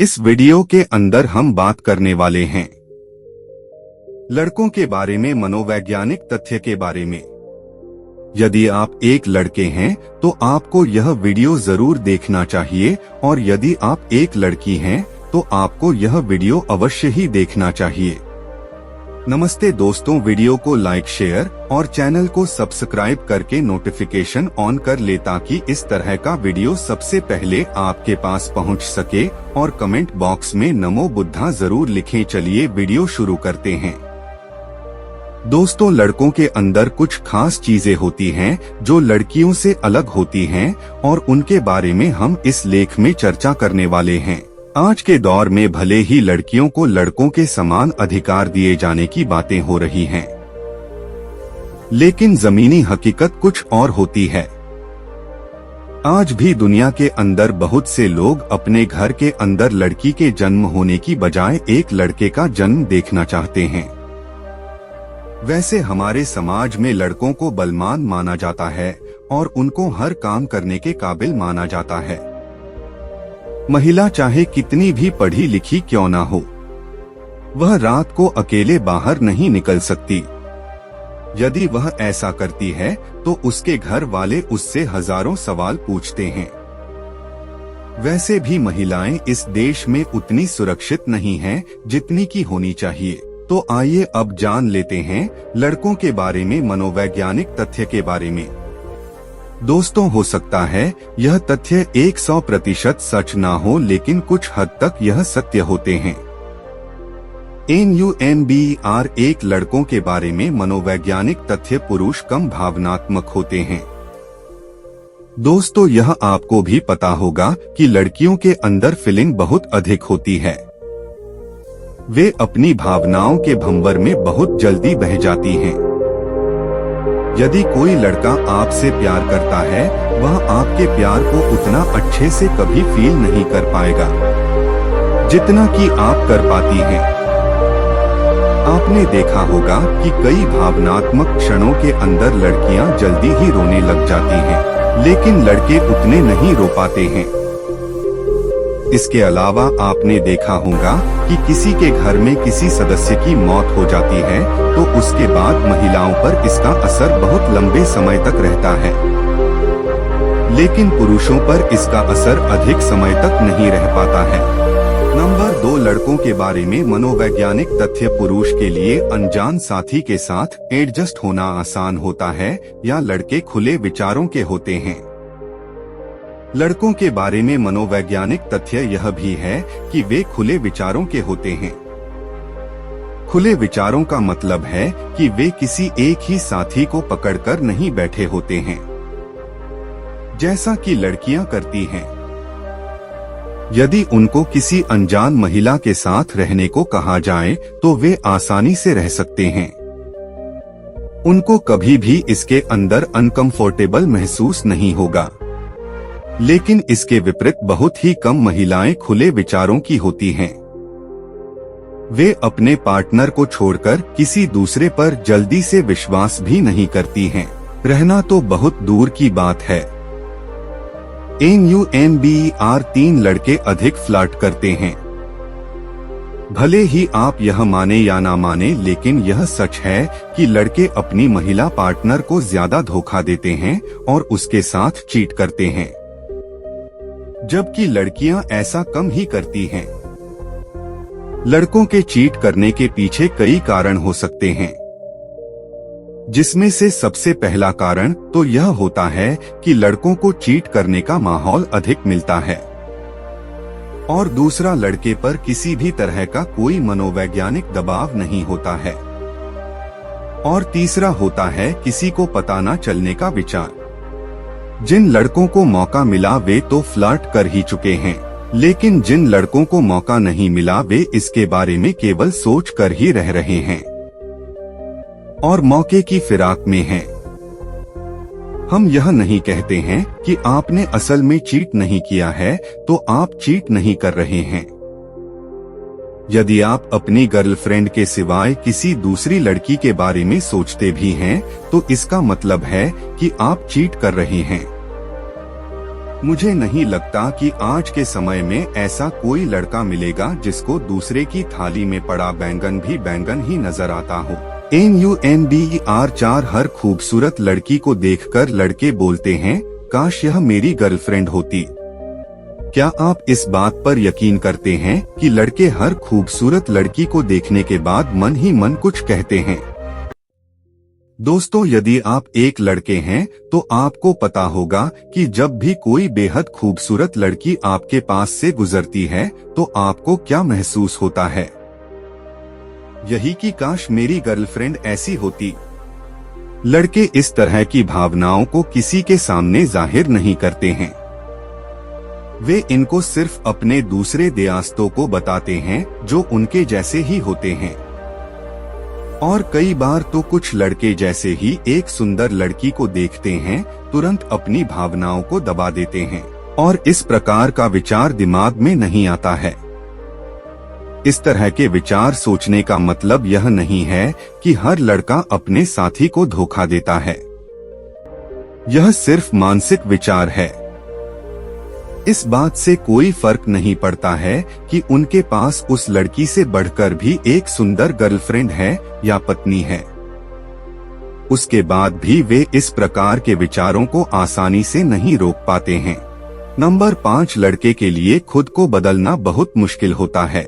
इस वीडियो के अंदर हम बात करने वाले हैं लड़कों के बारे में, मनोवैज्ञानिक तथ्य के बारे में। यदि आप एक लड़के हैं तो आपको यह वीडियो जरूर देखना चाहिए, और यदि आप एक लड़की हैं तो आपको यह वीडियो अवश्य ही देखना चाहिए। नमस्ते दोस्तों, वीडियो को लाइक, शेयर और चैनल को सब्सक्राइब करके नोटिफिकेशन ऑन कर ले ताकि इस तरह का वीडियो सबसे पहले आपके पास पहुंच सके। और कमेंट बॉक्स में नमो बुद्धा जरूर लिखें। चलिए वीडियो शुरू करते हैं। दोस्तों, लड़कों के अंदर कुछ खास चीजें होती हैं जो लड़कियों से अलग होती हैं, और उनके बारे में हम इस लेख में चर्चा करने वाले हैं। आज के दौर में भले ही लड़कियों को लड़कों के समान अधिकार दिए जाने की बातें हो रही हैं, लेकिन जमीनी हकीकत कुछ और होती है। आज भी दुनिया के अंदर बहुत से लोग अपने घर के अंदर लड़की के जन्म होने की बजाय एक लड़के का जन्म देखना चाहते हैं। वैसे हमारे समाज में लड़कों को बलवान माना जाता है और उनको हर काम करने के काबिल माना जाता है। महिला चाहे कितनी भी पढ़ी लिखी क्यों ना हो, वह रात को अकेले बाहर नहीं निकल सकती। यदि वह ऐसा करती है तो उसके घर वाले उससे हजारों सवाल पूछते हैं। वैसे भी महिलाएं इस देश में उतनी सुरक्षित नहीं हैं जितनी की होनी चाहिए। तो आइए अब जान लेते हैं लड़कों के बारे में, मनोवैज्ञानिक तथ्य के बारे में। दोस्तों, हो सकता है यह तथ्य 100% सच ना हो, लेकिन कुछ हद तक यह सत्य होते हैं। NUMBER एक लड़कों के बारे में मनोवैज्ञानिक तथ्य, पुरुष कम भावनात्मक होते हैं। दोस्तों, यह आपको भी पता होगा कि लड़कियों के अंदर फीलिंग बहुत अधिक होती है। वे अपनी भावनाओं के भंवर में बहुत जल्दी बह जाती हैं। यदि कोई लड़का आपसे प्यार करता है, वह आपके प्यार को उतना अच्छे से कभी फील नहीं कर पाएगा जितना कि आप कर पाती हैं। आपने देखा होगा कि कई भावनात्मक क्षणों के अंदर लड़कियां जल्दी ही रोने लग जाती हैं, लेकिन लड़के उतने नहीं रो पाते हैं। इसके अलावा आपने देखा होगा कि किसी के घर में किसी सदस्य की मौत हो जाती है तो उसके बाद महिलाओं पर इसका असर बहुत लंबे समय तक रहता है, लेकिन पुरुषों पर इसका असर अधिक समय तक नहीं रह पाता है। नंबर 2, लड़कों के बारे में मनोवैज्ञानिक तथ्य। पुरुष के लिए अनजान साथी के साथ एडजस्ट होना आसान होता है, या लड़के खुले विचारों के होते हैं। लड़कों के बारे में मनोवैज्ञानिक तथ्य यह भी है कि वे खुले विचारों के होते हैं। खुले विचारों का मतलब है कि वे किसी एक ही साथी को पकड़कर नहीं बैठे होते हैं, जैसा कि लड़कियां करती हैं। यदि उनको किसी अनजान महिला के साथ रहने को कहा जाए तो वे आसानी से रह सकते हैं। उनको कभी भी इसके अंदर अनकंफर्टेबल महसूस नहीं होगा। लेकिन इसके विपरीत बहुत ही कम महिलाएं खुले विचारों की होती हैं। वे अपने पार्टनर को छोड़कर किसी दूसरे पर जल्दी से विश्वास भी नहीं करती हैं। रहना तो बहुत दूर की बात है। NUMBER 3 लड़के अधिक फ्लर्ट करते हैं। भले ही आप यह माने या ना माने, लेकिन यह सच है कि लड़के अपनी महिला पार्टनर को ज्यादा धोखा देते हैं और उसके साथ चीट करते हैं, जबकि लड़कियां ऐसा कम ही करती हैं। लड़कों के चीट करने के पीछे कई कारण हो सकते हैं, जिसमें से सबसे पहला कारण तो यह होता है कि लड़कों को चीट करने का माहौल अधिक मिलता है, और दूसरा, लड़के पर किसी भी तरह का कोई मनोवैज्ञानिक दबाव नहीं होता है, और तीसरा होता है किसी को पता न चलने का विचार। जिन लड़कों को मौका मिला वे तो फ्लर्ट कर ही चुके हैं, लेकिन जिन लड़कों को मौका नहीं मिला वे इसके बारे में केवल सोच कर ही रह रहे हैं और मौके की फिराक में हैं। हम यह नहीं कहते हैं कि आपने असल में चीट नहीं किया है तो आप चीट नहीं कर रहे हैं। यदि आप अपनी गर्लफ्रेंड के सिवाय किसी दूसरी लड़की के बारे में सोचते भी हैं तो इसका मतलब है कि आप चीट कर रहे हैं। मुझे नहीं लगता कि आज के समय में ऐसा कोई लड़का मिलेगा जिसको दूसरे की थाली में पड़ा बैंगन भी बैंगन ही नजर आता हो। NUMBER4 हर खूबसूरत लड़की को देखकर लड़के बोलते हैं, काश यह मेरी गर्लफ्रेंड होती। क्या आप इस बात पर यकीन करते हैं कि लड़के हर खूबसूरत लड़की को देखने के बाद मन ही मन कुछ कहते हैं? दोस्तों, यदि आप एक लड़के हैं तो आपको पता होगा कि जब भी कोई बेहद खूबसूरत लड़की आपके पास से गुजरती है तो आपको क्या महसूस होता है। यही कि काश मेरी गर्लफ्रेंड ऐसी होती। लड़के इस तरह की भावनाओं को किसी के सामने जाहिर नहीं करते हैं। वे इनको सिर्फ अपने दूसरे दोस्तों को बताते हैं जो उनके जैसे ही होते हैं। और कई बार तो कुछ लड़के जैसे ही एक सुंदर लड़की को देखते हैं तुरंत अपनी भावनाओं को दबा देते हैं और इस प्रकार का विचार दिमाग में नहीं आता है। इस तरह के विचार सोचने का मतलब यह नहीं है कि हर लड़का अपने साथी को धोखा देता है। यह सिर्फ मानसिक विचार है। इस बात से कोई फर्क नहीं पड़ता है कि उनके पास उस लड़की से बढ़कर भी एक सुंदर गर्लफ्रेंड है या पत्नी है। उसके बाद भी वे इस प्रकार के विचारों को आसानी से नहीं रोक पाते हैं। नंबर 5, लड़के के लिए खुद को बदलना बहुत मुश्किल होता है।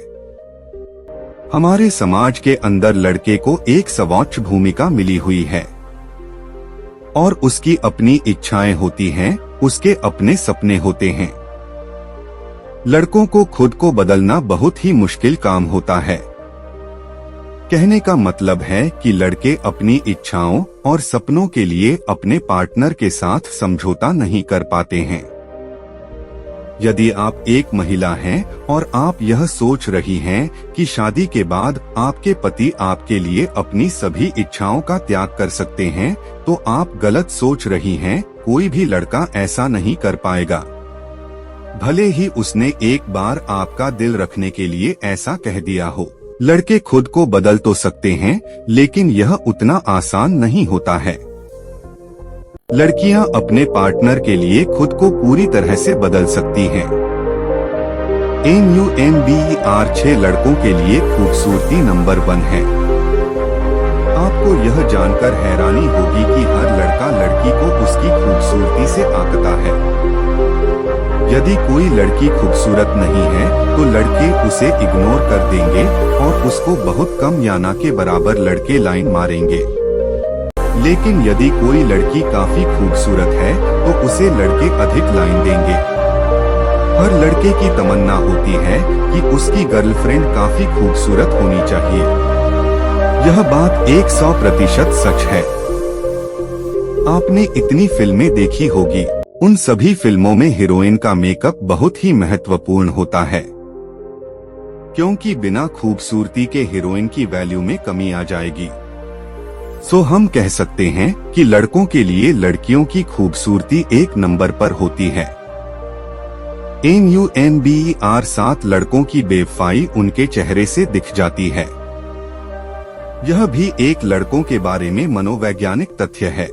हमारे समाज के अंदर लड़के को एक सर्वोच्च भूमिका मिली हुई है और उसकी अपनी इच्छाएं होती हैं, उसके अपने सपने होते हैं। लड़कों को खुद को बदलना बहुत ही मुश्किल काम होता है। कहने का मतलब है कि लड़के अपनी इच्छाओं और सपनों के लिए अपने पार्टनर के साथ समझौता नहीं कर पाते हैं। यदि आप एक महिला हैं और आप यह सोच रही हैं कि शादी के बाद आपके पति आपके लिए अपनी सभी इच्छाओं का त्याग कर सकते हैं, तो आप गलत सोच रही हैं। कोई भी लड़का ऐसा नहीं कर पाएगा, भले ही उसने एक बार आपका दिल रखने के लिए ऐसा कह दिया हो। लड़के खुद को बदल तो सकते हैं, लेकिन यह उतना आसान नहीं होता है। लड़कियां अपने पार्टनर के लिए खुद को पूरी तरह से बदल सकती हैं। NUMBER 6 लड़कों के लिए खूबसूरती नंबर 1 है। आपको यह जानकर हैरानी होगी कि हर लड़का लड़की को उसकी खूबसूरती से आंकता है। यदि कोई लड़की खूबसूरत नहीं है तो लड़के उसे इग्नोर कर देंगे और उसको बहुत कम या ना के बराबर लड़के लाइन मारेंगे। लेकिन यदि कोई लड़की काफी खूबसूरत है तो उसे लड़के अधिक लाइन देंगे। हर लड़के की तमन्ना होती है कि उसकी गर्लफ्रेंड काफी खूबसूरत होनी चाहिए। यह बात 100% सच है। आपने इतनी फिल्में देखी होगी, उन सभी फिल्मों में हीरोइन का मेकअप बहुत ही महत्वपूर्ण होता है, क्योंकि बिना खूबसूरती के हीरोइन की वैल्यू में कमी आ जाएगी। सो हम कह सकते हैं कि लड़कों के लिए लड़कियों की खूबसूरती एक नंबर पर होती है। NUMBER 7 लड़कों की बेवफाई उनके चेहरे से दिख जाती है। यह भी एक लड़कों के बारे में मनोवैज्ञानिक तथ्य है।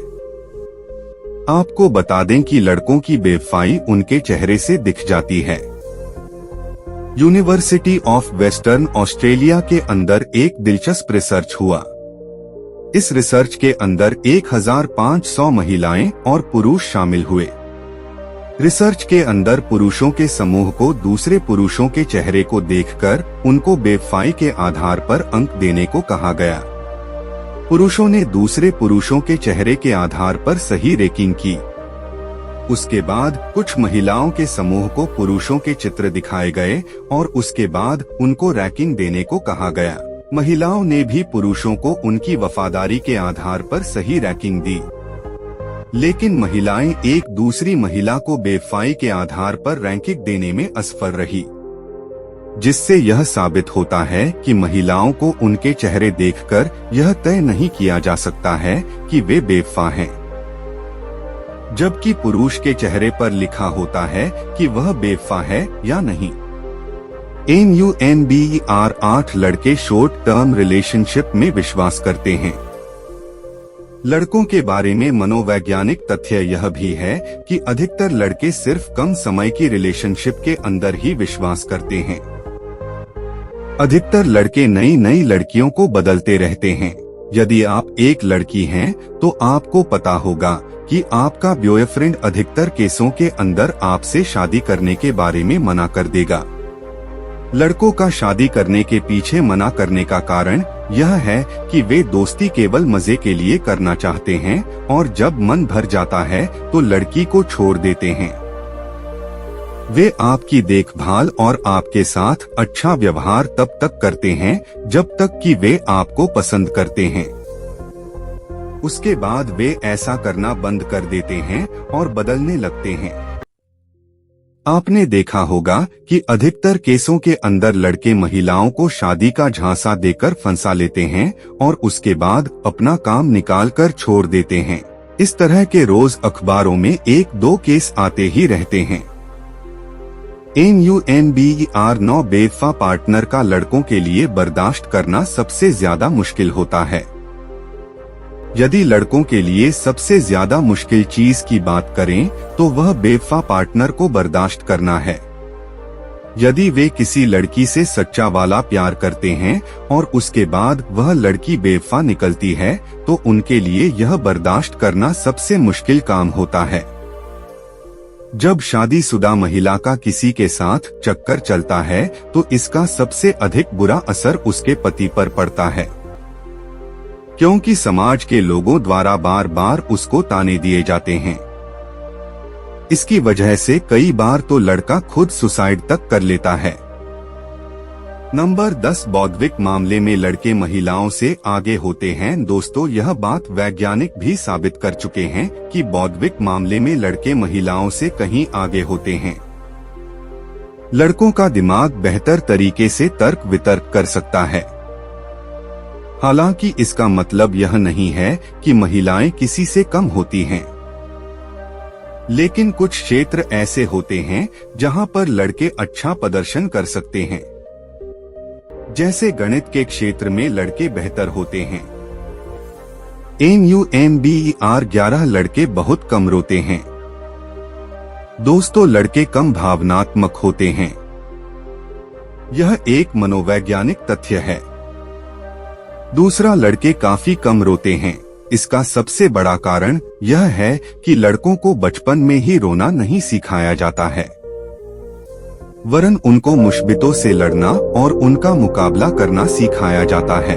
आपको बता दें कि लड़कों की बेवफाई उनके चेहरे से दिख जाती है। यूनिवर्सिटी ऑफ वेस्टर्न ऑस्ट्रेलिया के अंदर एक दिलचस्प रिसर्च हुआ। इस रिसर्च के अंदर 1500 महिलाएं और पुरुष शामिल हुए। रिसर्च के अंदर पुरुषों के समूह को दूसरे पुरुषों के चेहरे को देखकर उनको बेवफाई के आधार पर अंक देने को कहा गया। पुरुषों ने दूसरे पुरुषों के चेहरे के आधार पर सही रेटिंग की। उसके बाद कुछ महिलाओं के समूह को पुरुषों के चित्र दिखाए गए और उसके बाद उनको रैंकिंग देने को कहा गया। महिलाओं ने भी पुरुषों को उनकी वफादारी के आधार पर सही रैंकिंग दी, लेकिन महिलाएं एक दूसरी महिला को बेवफाई के आधार पर रैंकिंग देने में असफल रही, जिससे यह साबित होता है कि महिलाओं को उनके चेहरे देखकर यह तय नहीं किया जा सकता है कि वे बेवफा हैं, जबकि पुरुष के चेहरे पर लिखा होता है कि वह बेवफा है या नहीं। NUMBER 8 लड़के शॉर्ट टर्म रिलेशनशिप में विश्वास करते हैं। लड़कों के बारे में मनोवैज्ञानिक तथ्य यह भी है कि अधिकतर लड़के सिर्फ कम समय की रिलेशनशिप के अंदर ही विश्वास करते हैं। अधिकतर लड़के नई नई लड़कियों को बदलते रहते हैं। यदि आप एक लड़की हैं, तो आपको पता होगा कि आपका बॉयफ्रेंड अधिकतर केसों के अंदर आपसे शादी करने के बारे में मना कर देगा। लड़कों का शादी करने के पीछे मना करने का कारण यह है कि वे दोस्ती केवल मजे के लिए करना चाहते हैं और जब मन भर जाता है तो लड़की को छोड़ देते हैं। वे आपकी देखभाल और आपके साथ अच्छा व्यवहार तब तक करते हैं जब तक कि वे आपको पसंद करते हैं। उसके बाद वे ऐसा करना बंद कर देते हैं और बदलने लगते हैं। आपने देखा होगा कि अधिकतर केसों के अंदर लड़के महिलाओं को शादी का झांसा देकर फंसा लेते हैं और उसके बाद अपना काम निकालकर छोड़ देते हैं। इस तरह के रोज अखबारों में 1-2 केस आते ही रहते हैं। NUMBER 9 बेवफा पार्टनर का लड़कों के लिए बर्दाश्त करना सबसे ज्यादा मुश्किल होता है। यदि लड़कों के लिए सबसे ज्यादा मुश्किल चीज की बात करें तो वह बेवफा पार्टनर को बर्दाश्त करना है। यदि वे किसी लड़की से सच्चा वाला प्यार करते हैं और उसके बाद वह लड़की बेवफा निकलती है तो उनके लिए यह बर्दाश्त करना सबसे मुश्किल काम होता है। जब शादीशुदा महिला का किसी के साथ चक्कर चलता है तो इसका सबसे अधिक बुरा असर उसके पति पर पड़ता है, क्योंकि समाज के लोगों द्वारा बार बार उसको ताने दिए जाते हैं। इसकी वजह से कई बार तो लड़का खुद सुसाइड तक कर लेता है। नंबर 10, बौद्धिक मामले में लड़के महिलाओं से आगे होते हैं। दोस्तों, यह बात वैज्ञानिक भी साबित कर चुके हैं कि बौद्धिक मामले में लड़के महिलाओं से कहीं आगे होते हैं। लड़कों का दिमाग बेहतर तरीके से तर्क वितर्क कर सकता है। हालांकि इसका मतलब यह नहीं है कि महिलाएं किसी से कम होती हैं, लेकिन कुछ क्षेत्र ऐसे होते हैं जहां पर लड़के अच्छा प्रदर्शन कर सकते हैं। जैसे गणित के क्षेत्र में लड़के बेहतर होते हैं। NUMBER 11 लड़के बहुत कम रोते हैं। दोस्तों, लड़के कम भावनात्मक होते हैं। यह एक मनोवैज्ञानिक तथ्य है। दूसरा, लड़के काफी कम रोते हैं। इसका सबसे बड़ा कारण यह है कि लड़कों को बचपन में ही रोना नहीं सिखाया जाता है, वरन उनको मुश्बितों से लड़ना और उनका मुकाबला करना सिखाया जाता है।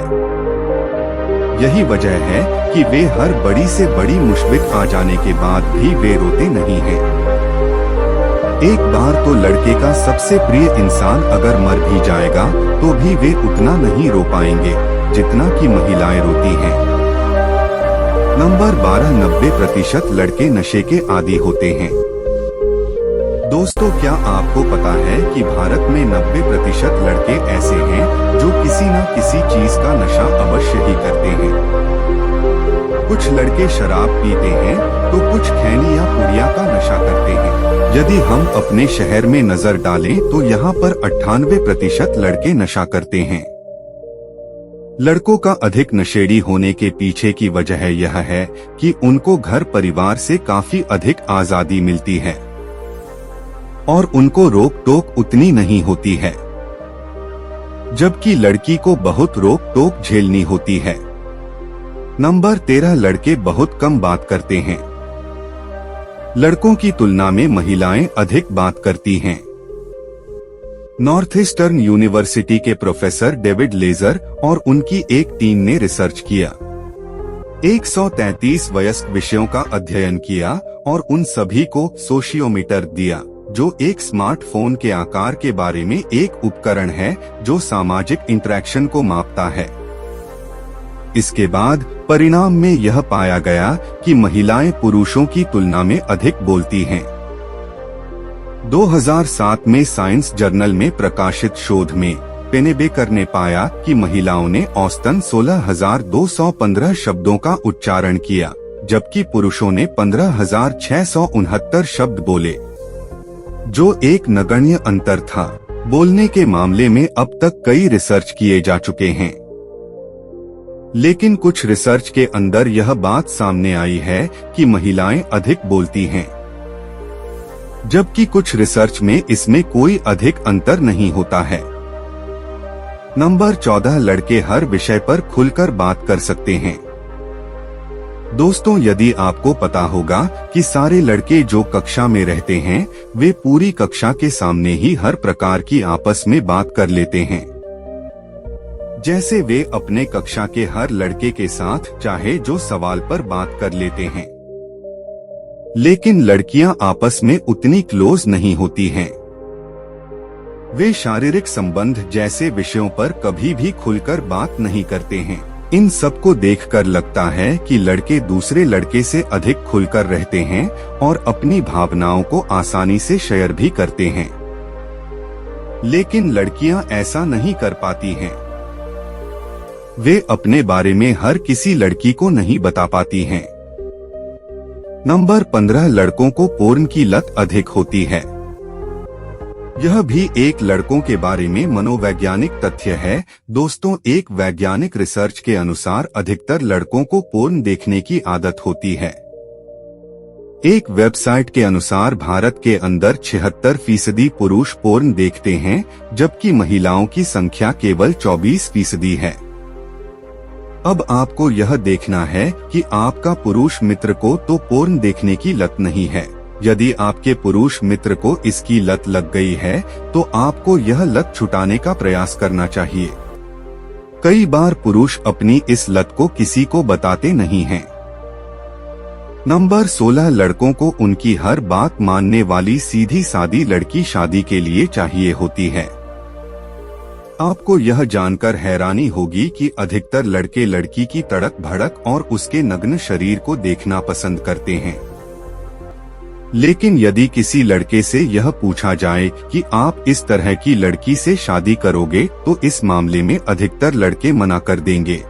यही वजह है कि वे हर बड़ी से बड़ी मुश्बित आ जाने के बाद भी वे रोते नहीं हैं। एक बार तो लड़के का सबसे प्रिय इंसान अगर मर भी जाएगा तो भी वे उतना नहीं रो पाएंगे जितना कि महिलाएं रोती हैं। नंबर 12, 90% लड़के नशे के आदी होते हैं। दोस्तों, क्या आपको पता है कि भारत में 90% लड़के ऐसे हैं जो किसी न किसी चीज का नशा अवश्य ही करते हैं। कुछ लड़के शराब पीते हैं तो कुछ खैनी या पुड़िया का नशा करते हैं। यदि हम अपने शहर में नजर डालें तो यहाँ पर 98% लड़के नशा करते हैं। लड़कों का अधिक नशेड़ी होने के पीछे की वजह यह है कि उनको घर परिवार से काफी अधिक आजादी मिलती है और उनको रोक टोक उतनी नहीं होती है, जबकि लड़की को बहुत रोक टोक झेलनी होती है। नंबर 13, लड़के बहुत कम बात करते हैं। लड़कों की तुलना में महिलाएं अधिक बात करती हैं। नॉर्थ ईस्टर्न यूनिवर्सिटी के प्रोफेसर डेविड लेजर और उनकी एक टीम ने रिसर्च किया। 133 वयस्क विषयों का अध्ययन किया और उन सभी को सोशियोमीटर दिया, जो एक स्मार्टफोन के आकार के बारे में एक उपकरण है जो सामाजिक इंटरेक्शन को मापता है। इसके बाद परिणाम में यह पाया गया कि महिलाएं पुरुषों की तुलना में अधिक बोलती हैं। 2007 में साइंस जर्नल में प्रकाशित शोध में पेनेबेकर ने पाया कि महिलाओं ने औसतन 16,215 शब्दों का उच्चारण किया, जबकि पुरुषों ने 15,669 शब्द बोले, जो एक नगण्य अंतर था। बोलने के मामले में अब तक कई रिसर्च किए जा चुके हैं। लेकिन कुछ रिसर्च के अंदर यह बात सामने आई है कि महिलाएं अधिक बोलती हैं, जबकि कुछ रिसर्च में इसमें कोई अधिक अंतर नहीं होता है। नंबर 14, लड़के हर विषय पर खुलकर बात कर सकते हैं। दोस्तों, यदि आपको पता होगा कि सारे लड़के जो कक्षा में रहते हैं वे पूरी कक्षा के सामने ही हर प्रकार की आपस में बात कर लेते हैं, जैसे वे अपने कक्षा के हर लड़के के साथ चाहे जो सवाल पर बात कर लेते हैं। लेकिन लड़कियां आपस में उतनी क्लोज नहीं होती हैं। वे शारीरिक संबंध जैसे विषयों पर कभी भी खुलकर बात नहीं करते हैं। इन सबको देखकर लगता है कि लड़के दूसरे लड़के से अधिक खुलकर रहते हैं और अपनी भावनाओं को आसानी से शेयर भी करते हैं। लेकिन लड़कियां ऐसा नहीं कर पाती हैं। वे अपने बारे में हर किसी लड़की को नहीं बता पाती हैं। नंबर 15, लड़कों को पोर्न की लत अधिक होती है। यह भी एक लड़कों के बारे में मनोवैज्ञानिक तथ्य है। दोस्तों, एक वैज्ञानिक रिसर्च के अनुसार अधिकतर लड़कों को पोर्न देखने की आदत होती है। एक वेबसाइट के अनुसार भारत के अंदर 76% पुरुष पोर्न देखते हैं, जबकि महिलाओं की संख्या केवल 24% है। अब आपको यह देखना है कि आपका पुरुष मित्र को तो पोर्न देखने की लत नहीं है। यदि आपके पुरुष मित्र को इसकी लत लग गई है तो आपको यह लत छुटाने का प्रयास करना चाहिए। कई बार पुरुष अपनी इस लत को किसी को बताते नहीं हैं। नंबर 16, लड़कों को उनकी हर बात मानने वाली सीधी सादी लड़की शादी के लिए चाहिए होती है। आपको यह जानकर हैरानी होगी कि अधिकतर लड़के लड़की की तड़क भड़क और उसके नग्न शरीर को देखना पसंद करते हैं। लेकिन यदि किसी लड़के से यह पूछा जाए कि आप इस तरह की लड़की से शादी करोगे तो इस मामले में अधिकतर लड़के मना कर देंगे।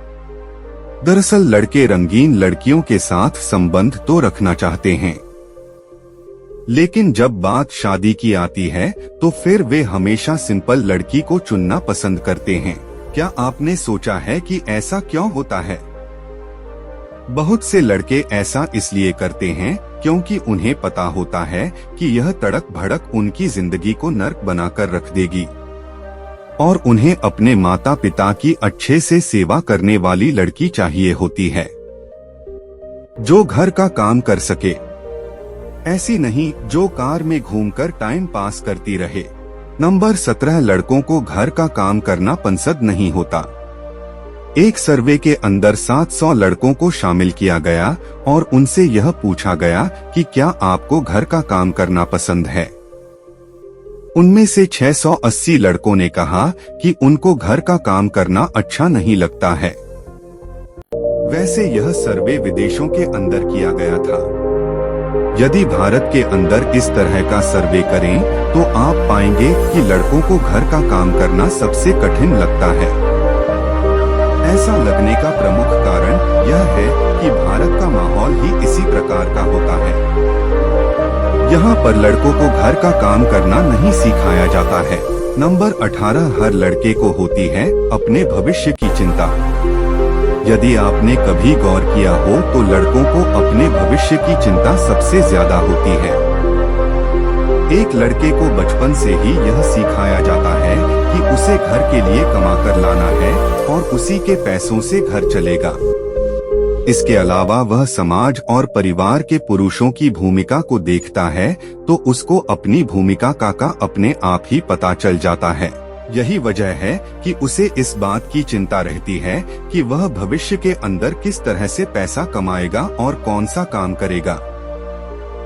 दरअसल लड़के रंगीन लड़कियों के साथ संबंध तो रखना चाहते हैं, लेकिन जब बात शादी की आती है तो फिर वे हमेशा सिंपल लड़की को चुनना पसंद करते हैं। क्या आपने सोचा है कि ऐसा क्यों होता है? बहुत से लड़के ऐसा इसलिए करते हैं क्योंकि उन्हें पता होता है कि यह तड़क भड़क उनकी जिंदगी को नर्क बनाकर रख देगी और उन्हें अपने माता पिता की अच्छे से सेवा करने वाली लड़की चाहिए होती है, जो घर का काम कर सके, ऐसी नहीं जो कार में घूमकर टाइम पास करती रहे। नंबर 17, लड़कों को घर का काम करना पसंद नहीं होता। एक सर्वे के अंदर 700 लड़कों को शामिल किया गया और उनसे यह पूछा गया कि क्या आपको घर का काम करना पसंद है। उनमें से 680 लड़कों ने कहा कि उनको घर का काम करना अच्छा नहीं लगता है। वैसे यह सर्वे विदेशों के अंदर किया गया था। यदि भारत के अंदर इस तरह का सर्वे करें तो आप पाएंगे कि लड़कों को घर का काम करना सबसे कठिन लगता है। ऐसा लगने का प्रमुख कारण यह है कि भारत का माहौल ही इसी प्रकार का होता है। यहाँ पर लड़कों को घर का काम करना नहीं सिखाया जाता है। नंबर 18, हर लड़के को होती है अपने भविष्य की चिंता। यदि आपने कभी गौर किया हो तो लड़कों को अपने भविष्य की चिंता सबसे ज्यादा होती है। एक लड़के को बचपन से ही यह सिखाया जाता है कि उसे घर के लिए कमाकर लाना है और उसी के पैसों से घर चलेगा। इसके अलावा वह समाज और परिवार के पुरुषों की भूमिका को देखता है तो उसको अपनी भूमिका का अपने आप ही पता चल जाता है। यही वजह है कि उसे इस बात की चिंता रहती है कि वह भविष्य के अंदर किस तरह से पैसा कमाएगा और कौन सा काम करेगा।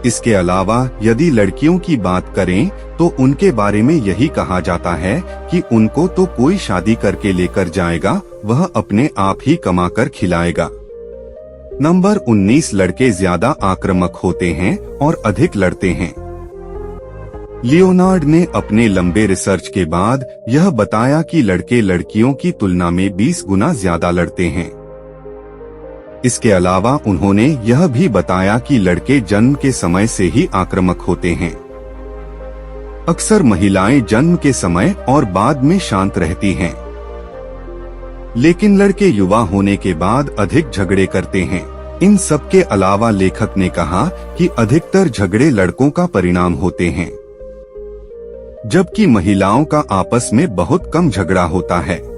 इसके अलावा यदि लड़कियों की बात करें तो उनके बारे में यही कहा जाता है कि उनको तो कोई शादी करके लेकर जाएगा, वह अपने आप ही कमाकर खिलाएगा। नंबर 19, लड़के ज्यादा आक्रामक होते हैं और अधिक लड़ते हैं। लियोनार्ड ने अपने लंबे रिसर्च के बाद यह बताया कि लड़के लड़कियों की तुलना में 20 गुना ज्यादा लड़ते हैं। इसके अलावा उन्होंने यह भी बताया कि लड़के जन्म के समय से ही आक्रामक होते हैं। अक्सर महिलाएं जन्म के समय और बाद में शांत रहती हैं। लेकिन लड़के युवा होने के बाद अधिक झगड़े करते हैं। इन सब के अलावा लेखक ने कहा कि अधिकतर झगड़े लड़कों का परिणाम होते हैं, जबकि महिलाओं का आपस में बहुत कम झगड़ा होता है।